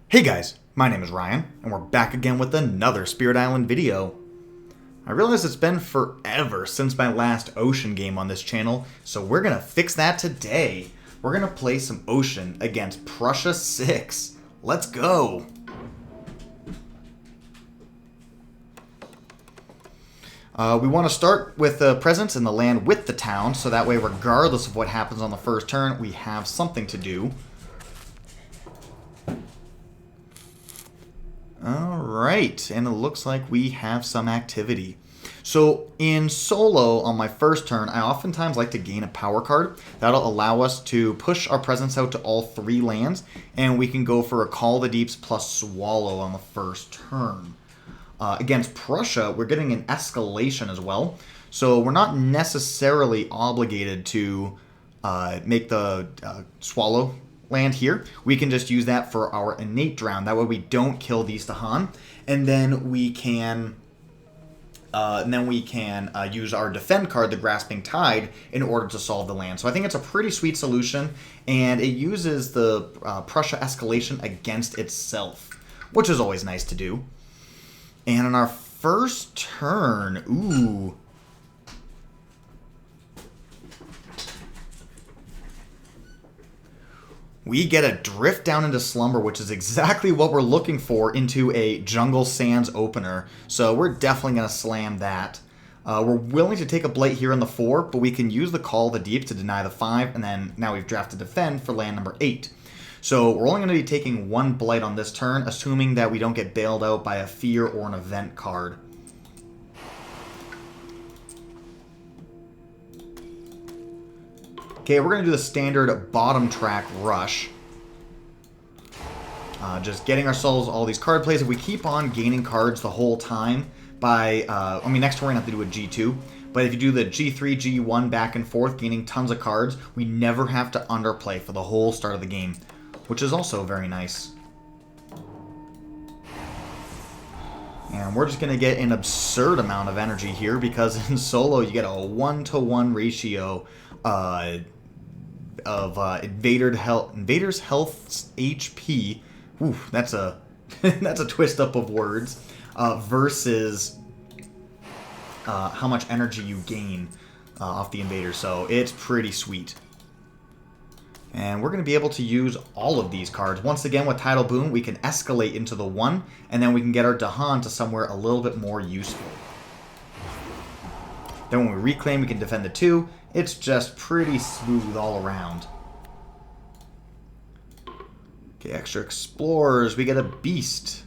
Hey guys, my name is Ryan, and we're back again with another Spirit Island video. I realize it's been forever since my last Ocean game on this channel, so we're gonna fix that today. We're gonna play some Ocean against Prussia 6. Let's go! We want to start with the presence in the land with the town, so that way regardless of what happens on the first turn, we have something to do. Alright, and it looks like we have some activity. So in solo, on my first turn, I oftentimes like to gain a power card. That'll allow us to push our presence out to all three lands, and we can go for a Call the Deeps plus Swallow on the first turn. Against Prussia, we're getting an escalation as well, so we're not necessarily obligated to make the Swallow land here. We can just use that for our innate drown. That way we don't kill these Tahan, and then we can use our defend card, the Grasping Tide, in order to solve the land. So I think it's a pretty sweet solution, and it uses the Prussia escalation against itself, which is always nice to do. And on our first turn, we get a Drift Down into Slumber, which is exactly what we're looking for into a Jungle Sands opener. So we're definitely going to slam that. We're willing to take a Blight here on the 4, but we can use the Call of the Deep to deny the 5, and then now we've drafted Defend for land number 8. So we're only going to be taking one Blight on this turn, assuming that we don't get bailed out by a Fear or an Event card. Okay, we're going to do the standard bottom track rush. Just getting ourselves all these card plays. If we keep on gaining cards the whole time by, next turn we're going to have to do a G2. But if you do the G3, G1 back and forth, gaining tons of cards, we never have to underplay for the whole start of the game, which is also very nice. And we're just going to get an absurd amount of energy here because in solo you get a 1-to-1 ratio of invaders' health's HP. Ooh, that's a that's a twist up of words. Versus how much energy you gain off the invader. So it's pretty sweet. And we're going to be able to use all of these cards. Once again, with Tidal Boom, we can escalate into the 1, and then we can get our Dahan to somewhere a little bit more useful. Then when we reclaim, we can defend the 2. It's just pretty smooth all around. Okay, extra Explorers. We get a Beast.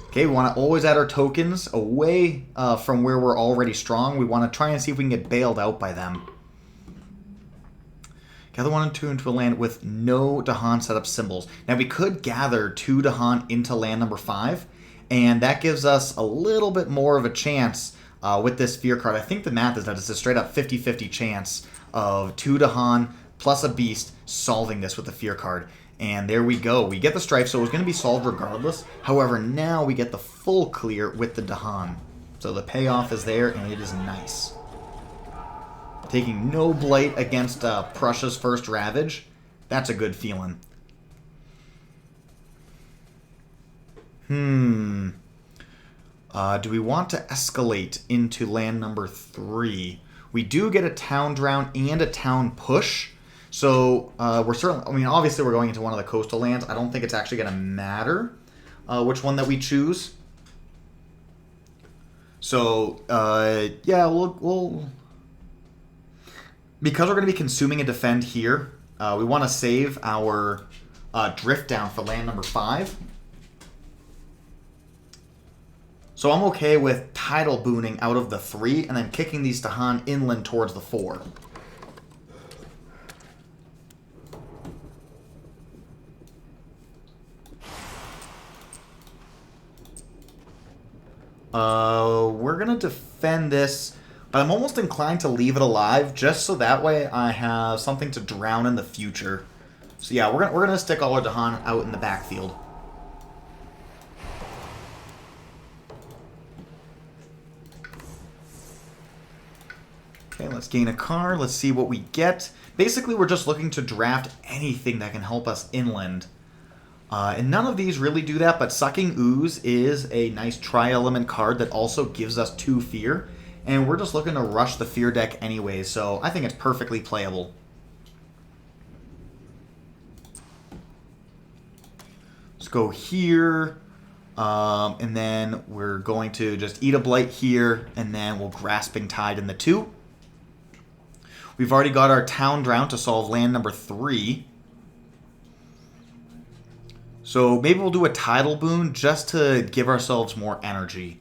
Okay, we want to always add our tokens away from where we're already strong. We want to try and see if we can get bailed out by them. Gather 1 and 2 into a land with no Dahan setup symbols. Now we could gather 2 Dahan into land number 5, and that gives us a little bit more of a chance with this Fear card. I think the math is that it's a straight up 50-50 chance of 2 Dahan plus a Beast solving this with the Fear card. And there we go. We get the Strife, so it was going to be solved regardless. However, now we get the full clear with the Dahan. So the payoff is there, and it is nice. Taking no Blight against Prussia's first Ravage. That's a good feeling. Do we want to escalate into land number 3? We do get a Town Drown and a Town Push. So we're certainly, obviously we're going into one of the coastal lands. I don't think it's actually going to matter which one that we choose. So, yeah, we'll because we're going to be consuming a defend here, we want to save our Drift Down for land number 5. So I'm okay with Tidal Booning out of the 3 and then kicking these Dahan inland towards the 4. We're going to defend this, but I'm almost inclined to leave it alive just so that way I have something to drown in the future. So yeah, we're gonna stick all our Dahan out in the backfield. Okay, let's gain a card. Let's see what we get. Basically, we're just looking to draft anything that can help us inland. And none of these really do that, but Sucking Ooze is a nice tri-element card that also gives us 2 fear. And we're just looking to rush the fear deck anyway, so I think it's perfectly playable. Let's go here, and then we're going to just eat a blight here, and then we'll Grasping Tide in the 2. We've already got our Town Drown to solve land number 3. So maybe we'll do a Tidal Boon just to give ourselves more energy.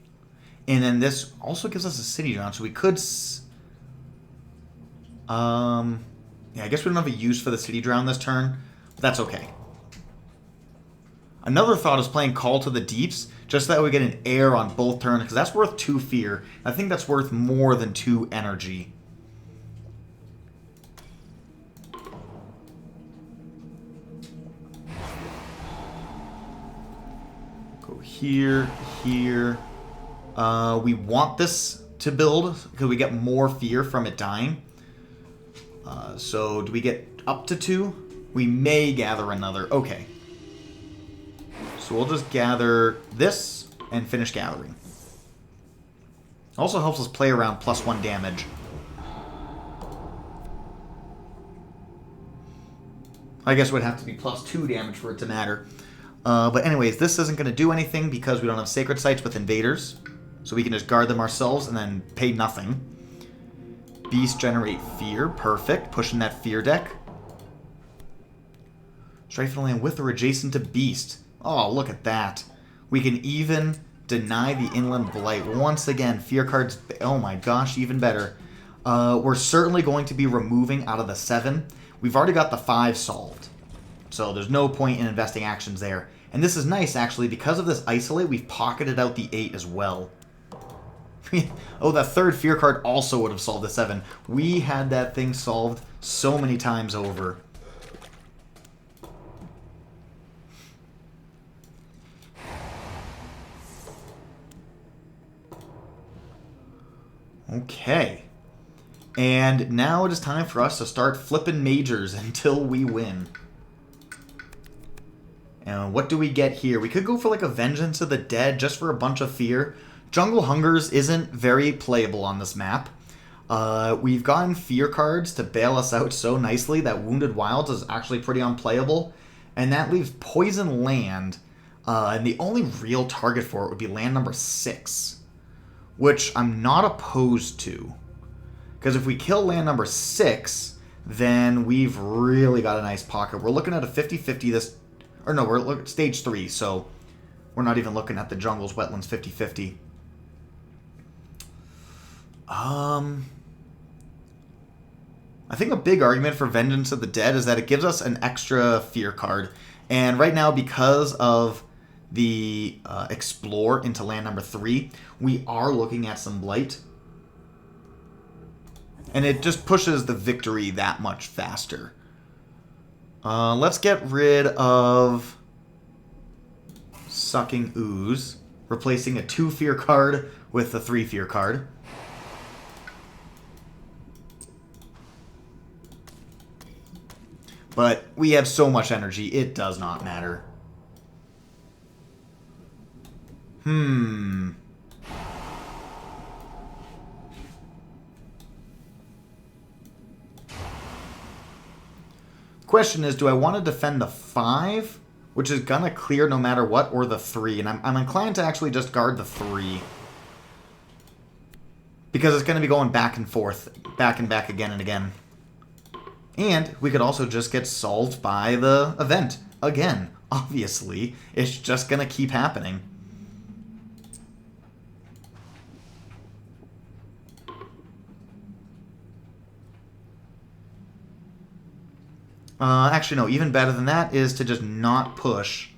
And then this also gives us a City Drown, so we could... yeah, I guess we don't have a use for the City Drown this turn, but that's okay. Another thought is playing Call to the Deeps, just so that we get an air on both turns, because that's worth 2 fear. I think that's worth more than 2 energy. Go here, here. We want this to build, because we get more fear from it dying. So do we get up to 2? We may gather another. Okay. So we'll just gather this and finish gathering. Also helps us play around +1 damage. I guess it would have to be +2 damage for it to matter. But anyways, this isn't going to do anything because we don't have Sacred Sites with Invaders. So we can just guard them ourselves and then pay nothing. Beast generate fear. Perfect. Pushing that fear deck. Strife land with or adjacent to Beast. Oh, look at that. We can even deny the Inland Blight. Once again, fear cards... Oh my gosh, even better. We're certainly going to be removing out of the 7. We've already got the 5 solved. So there's no point in investing actions there. And this is nice, actually. Because of this Isolate, we've pocketed out the 8 as well. Oh, that 3rd fear card also would have solved the 7. We had that thing solved so many times over. Okay. And now it is time for us to start flipping majors until we win. And what do we get here? We could go for like a Vengeance of the Dead just for a bunch of fear. Jungle Hungers isn't very playable on this map. We've gotten fear cards to bail us out so nicely that Wounded Wilds is actually pretty unplayable. And that leaves Poison Land. And the only real target for it would be land number 6. Which I'm not opposed to. Because if we kill land number 6, then we've really got a nice pocket. We're looking at a 50-50 this... Or no, we're looking at stage 3, so we're not even looking at the jungles, wetlands 50-50. I think a big argument for Vengeance of the Dead is that it gives us an extra fear card. And right now, because of the Explore into land number 3, we are looking at some Blight. And it just pushes the victory that much faster. Let's get rid of Sucking Ooze, replacing a 2 fear card with a 3 fear card. But we have so much energy, it does not matter. Question is, do I want to defend the 5, which is going to clear no matter what, or the 3? And I'm inclined to actually just guard the 3. Because it's going to be going back and forth, back and back again and again. And we could also just get solved by the event. Again, obviously, it's just going to keep happening. Actually, no, even better than that is to just not push.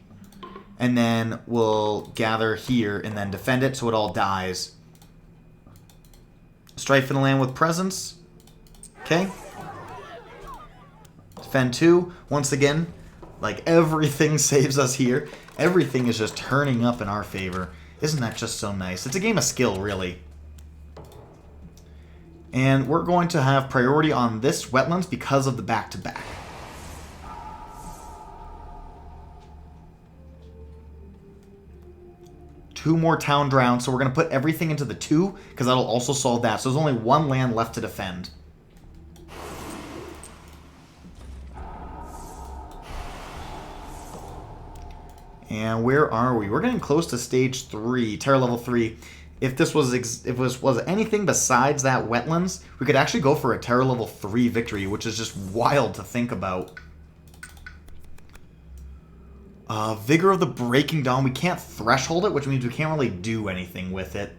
And then we'll gather here and then defend it so it all dies. Strife in the land with presence. Okay. Defend 2. Once again, like everything saves us here. Everything is just turning up in our favor. Isn't that just so nice? It's a game of skill, really. And we're going to have priority on this wetlands because of the back-to-back. 2 more town drowns, so we're going to put everything into the 2, because that'll also solve that. So there's only 1 land left to defend. And where are we? We're getting close to stage 3, terror level 3. If this was was anything besides that wetlands, we could actually go for a terror level 3 victory, which is just wild to think about. Vigor of the Breaking Dawn. We can't threshold it, which means we can't really do anything with it.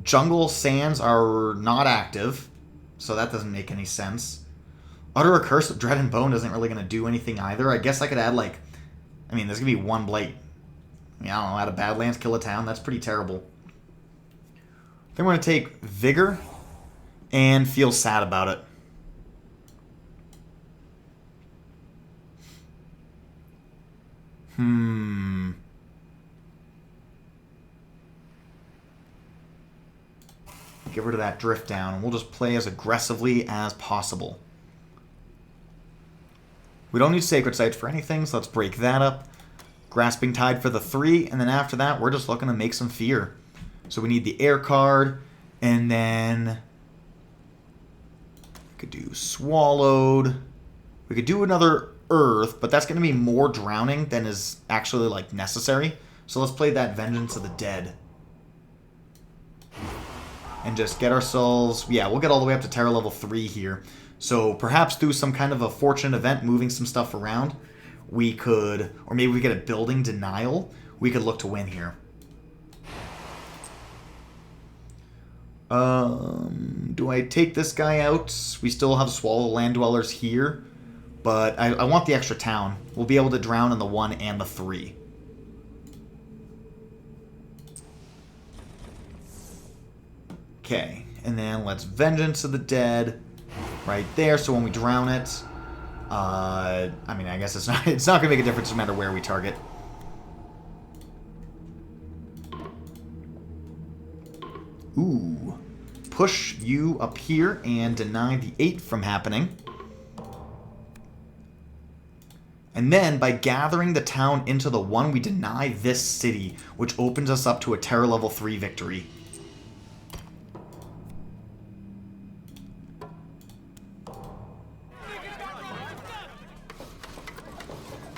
Jungle Sands are not active, so that doesn't make any sense. Utter a Curse of Dread and Bone isn't really going to do anything either. I guess I could add, like... I mean, there's going to be 1 blight. I mean, I don't know, add a Badlands, kill a town. That's pretty terrible. Then we're going to take Vigor and feel sad about it. Get rid of that drift down, and we'll just play as aggressively as possible. We don't need Sacred Sites for anything, so let's break that up. Grasping Tide for the 3, and then after that, we're just looking to make some fear. So we need the air card, and then... we could do Swallowed. We could do another Earth, but that's going to be more drowning than is actually, like, necessary. So let's play that Vengeance of the Dead. And just get ourselves... yeah, we'll get all the way up to Terror level 3 here. So perhaps through some kind of a fortunate event, moving some stuff around, we could... or maybe we get a Building Denial. We could look to win here. Do I take this guy out? We still have Swallow Land Dwellers here. But I want the extra town. We'll be able to drown in the 1 and the 3. Okay, and then let's Vengeance of the Dead right there, so when we drown it, I mean, I guess it's not going to make a difference no matter where we target. Ooh. Push you up here and deny the 8 from happening. And then, by gathering the town into the 1, we deny this city, which opens us up to a Terror level 3 victory.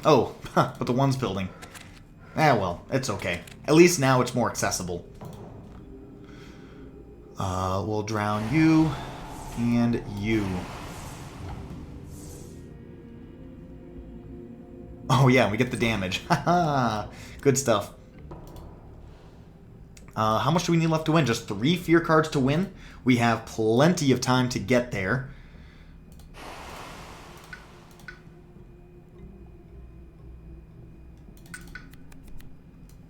Oh, but the 1's building. Ah, well, it's okay. At least now it's more accessible. We'll drown you and you. Oh yeah, we get the damage. Haha, good stuff. How much do we need left to win? Just 3 fear cards to win. We have plenty of time to get there.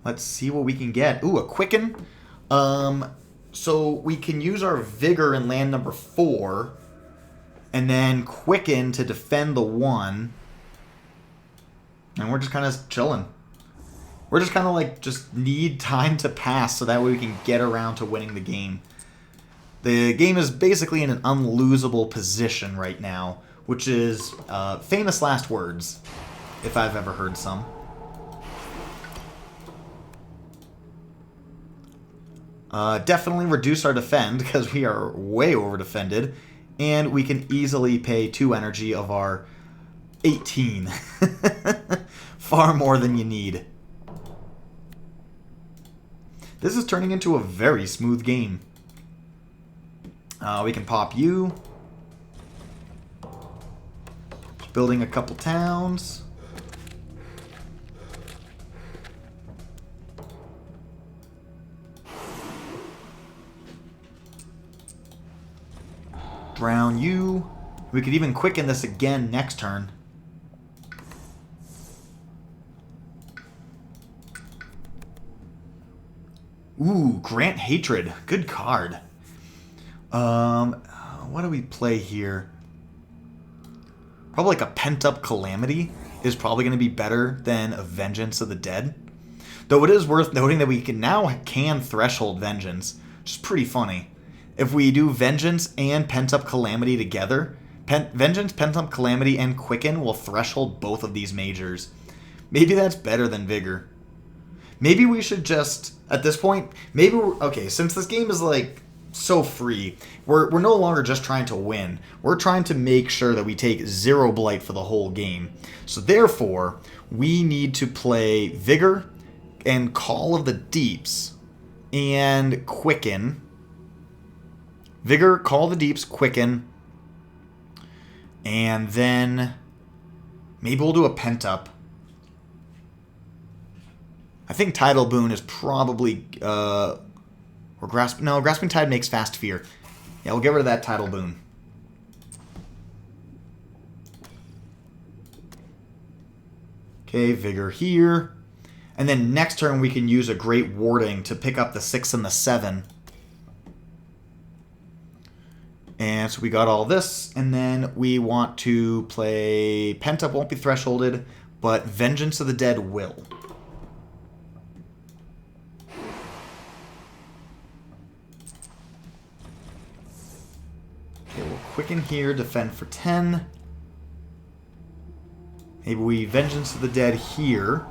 Let's see what we can get. Ooh, a Quicken. So we can use our Vigor in land number 4, and then Quicken to defend the 1. And we're just kind of chilling. We're just kind of like, just need time to pass so that way we can get around to winning the game. The game is basically in an unlosable position right now, which is famous last words, if I've ever heard some. Definitely reduce our defend, because we are way over defended, and we can easily pay 2 energy of our 18. Far more than you need. This is turning into a very smooth game. We can pop you. Just building a couple towns. Drown you. We could even quicken this again next turn. Ooh, Grant Hatred. Good card. What do we play here? Probably like a Pent-Up Calamity is probably going to be better than a Vengeance of the Dead. Though it is worth noting that we can threshold Vengeance, which is pretty funny. If we do Vengeance and Pent-Up Calamity together, Vengeance, Pent-Up Calamity, and Quicken will threshold both of these majors. Maybe that's better than Vigor. Maybe we should just, at this point, maybe okay, since this game is like so free, we're no longer just trying to win. We're trying to make sure that we take 0 blight for the whole game. So therefore, we need to play Vigor and Call of the Deeps and Quicken. Vigor, Call of the Deeps, Quicken, and then maybe we'll do a Pent-Up. I think Tidal Boon is probably, or Grasping Tide makes Fast Fear. Yeah, we'll get rid of that Tidal Boon. Okay, Vigor here. And then next turn we can use a Great Warding to pick up the 6 and the 7. And so we got all this, and then we want to play Pent-Up won't be thresholded, but Vengeance of the Dead will. Okay, we'll Quicken here, defend for 10. Maybe we Vengeance of the Dead here,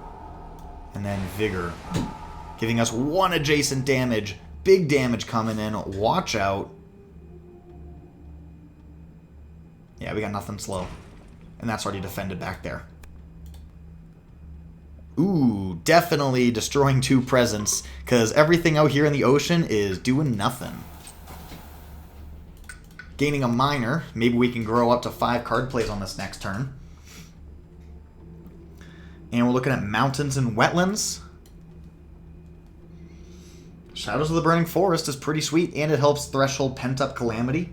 and then Vigor, giving us 1 adjacent damage. Big damage coming in. Watch out. Yeah, we got nothing slow. And that's already defended back there. Ooh, definitely destroying 2 presents, because everything out here in the ocean is doing nothing. Gaining a minor. Maybe we can grow up to 5 card plays on this next turn. And we're looking at Mountains and Wetlands. Shadows of the Burning Forest is pretty sweet, and it helps threshold Pent-Up Calamity.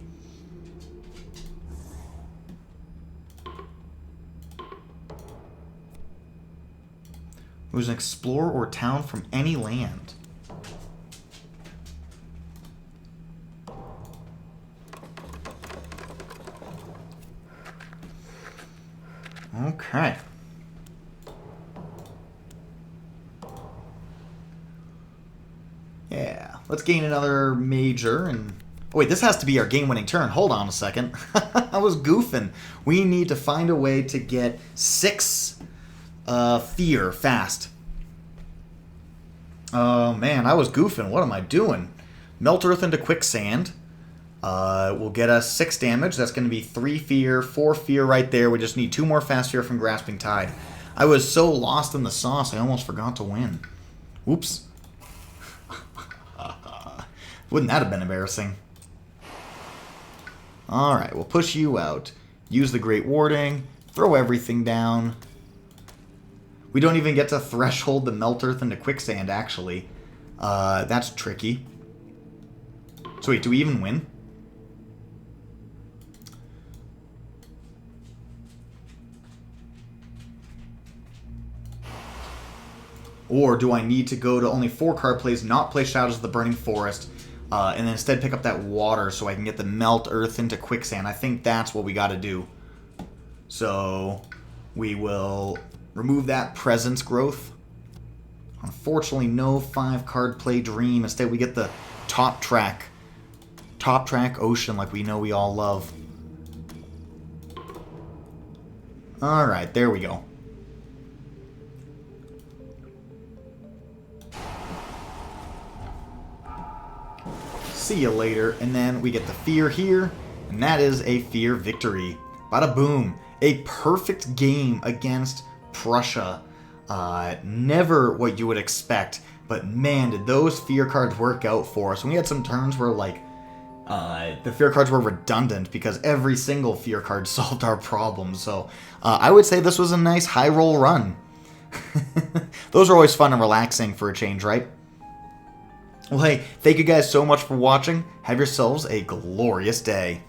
Who's an explorer or town from any land. Okay. Yeah, let's gain another major and... Oh wait, this has to be our game-winning turn. Hold on a second. I was goofing. We need to find a way to get 6... fear fast. Oh man, I was goofing. What am I doing? Melt Earth into Quicksand. Will get us 6 damage. That's going to be 3 fear, 4 fear right there. We just need 2 more fast fear from Grasping Tide. I was so lost in the sauce, I almost forgot to win. Oops. Wouldn't that have been embarrassing? Alright, we'll push you out. Use the Great Warding. Throw everything down. We don't even get to threshold the Melt Earth into Quicksand, actually. That's tricky. So wait, do we even win? Or do I need to go to only 4 card plays, not play Shadows of the Burning Forest, and then instead pick up that water so I can get the Melt Earth into Quicksand? I think that's what we got to do. So we will remove that Presence Growth. Unfortunately, no 5 card play Dream. Instead, we get the Top Track Ocean like we know we all love. Alright, there we go. See you later. And then we get the Fear here, and that is a Fear victory. Bada boom. A perfect game against Prussia. Never what you would expect, but man, did those Fear cards work out for us. And we had some turns where, like, the Fear cards were redundant because every single Fear card solved our problems. So I would say this was a nice high roll run. Those are always fun and relaxing for a change, right? Well, hey, thank you guys so much for watching. Have yourselves a glorious day.